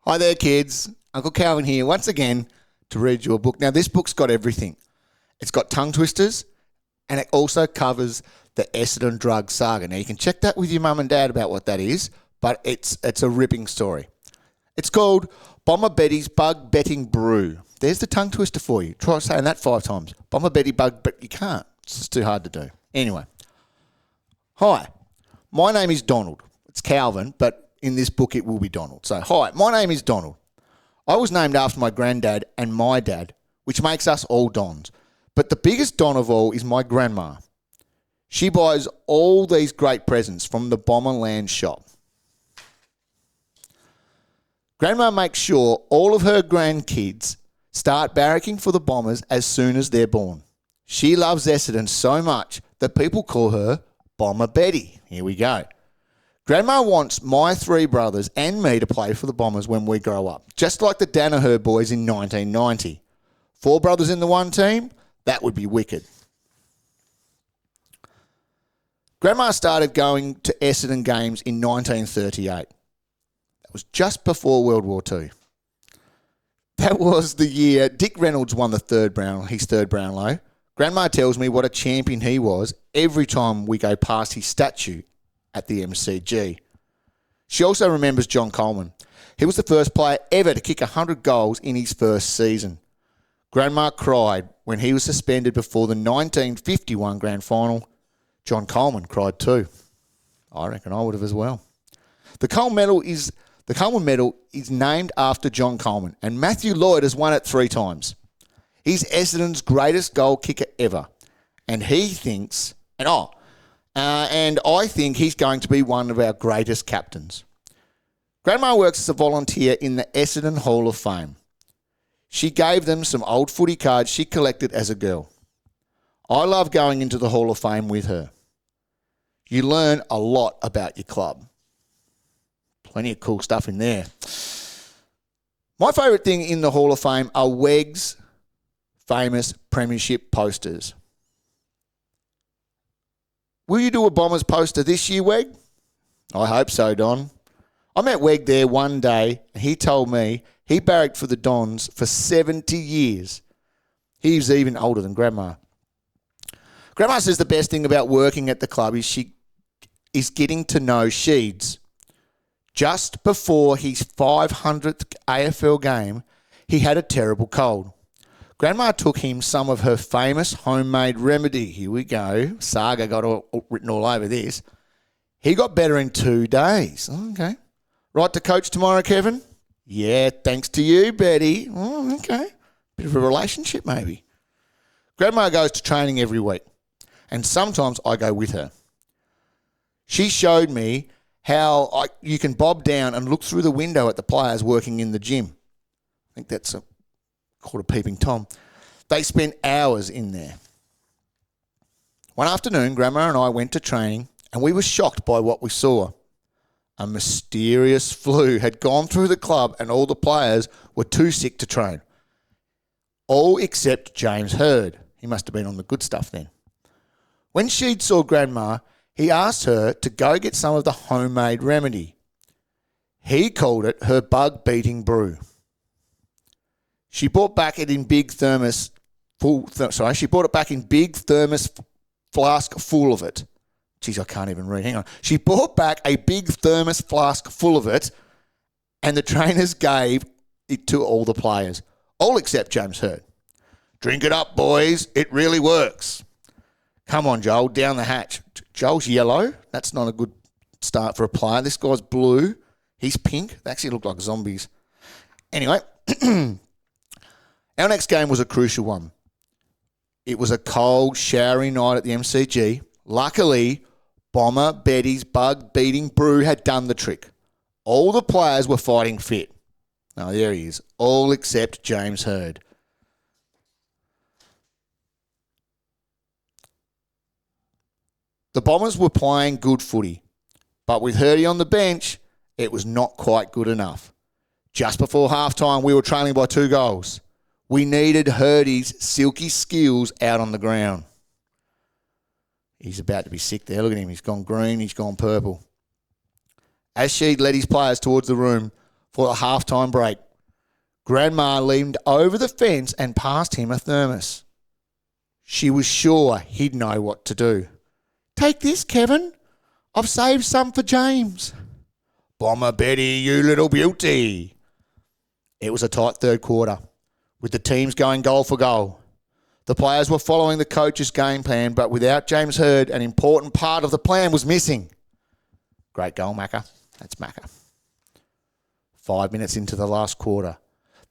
Hi there, kids. Uncle Calvin here once again to read you a book. Now, this book's got everything. It's got tongue twisters, and it also covers the Essendon drug saga. Now, you can check that with your mum and dad about what that is, but it's a ripping story. It's called Bomber Betty's Bug Betting Brew. There's the tongue twister for you. Try saying that 5 times. Bomber Betty Bug, but you can't. It's just too hard to do. Anyway. Hi, my name is Donald. It's Calvin, but in this book it will be Donald. So, hi, my name is Donald. I was named after my granddad and my dad, which makes us all Dons. But the biggest Don of all is my grandma. She buys all these great presents from the Bomberland shop. Grandma makes sure all of her grandkids start barracking for the Bombers as soon as they're born. She loves Essendon so much that people call her Bomber Betty. Here we go. Grandma wants my 3 brothers and me to play for the Bombers when we grow up, just like the Danaher boys in 1990. 4 brothers in the one team? That would be wicked. Grandma started going to Essendon games in 1938. That was just before World War II. That was the year Dick Reynolds won his third Brownlow. Grandma tells me what a champion he was every time we go past his statue at the MCG. She also remembers John Coleman. He was the first player ever to kick 100 goals in his first season. Grandma cried when he was suspended before the 1951 grand final. John Coleman cried too. I reckon I would have as well. The Coleman Medal is named after John Coleman, and Matthew Lloyd has won it 3 times. He's Essendon's greatest goal kicker ever, and he thinks, and I think he's going to be one of our greatest captains. Grandma works as a volunteer in the Essendon Hall of Fame. She gave them some old footy cards she collected as a girl. I love going into the Hall of Fame with her. You learn a lot about your club. Plenty of cool stuff in there. My favourite thing in the Hall of Fame are Wegg's famous premiership posters. Will you do a Bombers poster this year, Weg? I hope so, Don. I met Weg there one day, and he told me he barracked for the Dons for 70 years. He was even older than Grandma. Grandma says the best thing about working at the club is getting to know Sheeds. Just before his 500th AFL game, he had a terrible cold. Grandma took him some of her famous homemade remedy. Here we go. Saga got written all over this. He got better in 2 days. Okay. Right to coach tomorrow, Kevin? Yeah, thanks to you, Betty. Oh, okay. Bit of a relationship, maybe. Grandma goes to training every week, and sometimes I go with her. She showed me how you can bob down and look through the window at the players working in the gym. I think that's called a peeping Tom. They spent hours in there. One afternoon, Grandma and I went to training, and we were shocked by what we saw. A mysterious flu had gone through the club, and all the players were too sick to train. All except James Hird. He must have been on the good stuff then. When Sheed saw Grandma, he asked her to go get some of the homemade remedy. He called it her bug-beating brew. She brought back it in big thermos she brought it back in big thermos flask full of it. Jeez, I can't even read. Hang on. She brought back a big thermos flask full of it, and the trainers gave it to all the players, all except James Hird. Drink it up, boys. It really works. Come on, Joel, down the hatch. Joel's yellow. That's not a good start for a player. This guy's blue. He's pink. They actually look like zombies. Anyway, our next game was a crucial one. It was a cold, showery night at the MCG. Luckily, Bomber Betty's bug-beating brew had done the trick. All the players were fighting fit. Oh, there he is. All except James Hird. The Bombers were playing good footy, but with Hirdy on the bench, it was not quite good enough. Just before halftime, we were trailing by 2 goals. We needed Hirdy's silky skills out on the ground. He's about to be sick there. Look at him. He's gone green. He's gone purple. As Sheed led his players towards the room, for a halftime break. Grandma leaned over the fence and passed him a thermos. She was sure he'd know what to do. "Take this, Kevin. I've saved some for James." "Bomber Betty, you little beauty." It was a tight third quarter, with the teams going goal for goal. The players were following the coach's game plan, but without James Hird, an important part of the plan was missing. Great goal, Macca. That's Macca. 5 minutes into the last quarter,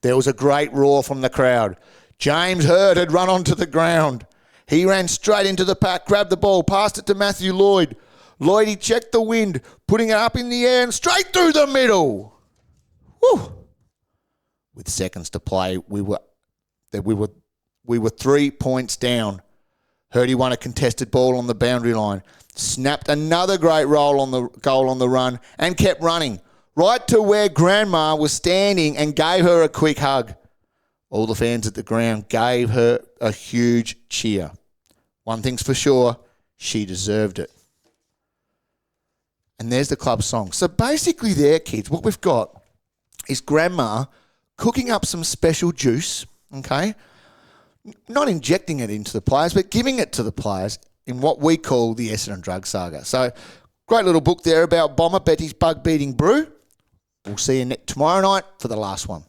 there was a great roar from the crowd. James Hird had run onto the ground. He ran straight into the pack, grabbed the ball, passed it to Matthew Lloyd. Lloydie checked the wind, putting it up in the air and straight through the middle. Whew. With seconds to play, we were 3 points down. Hirdy won a contested ball on the boundary line, snapped another great goal on the run, and kept running right to where Grandma was standing and gave her a quick hug. All the fans at the ground gave her a huge cheer. One thing's for sure, she deserved it. And there's the club song. So basically there, kids, what we've got is Grandma cooking up some special juice, okay? Not injecting it into the players, but giving it to the players in what we call the Essendon Drug Saga. So great little book there about Bomber Betty's bug-beating brew. We'll see you tomorrow night for the last one.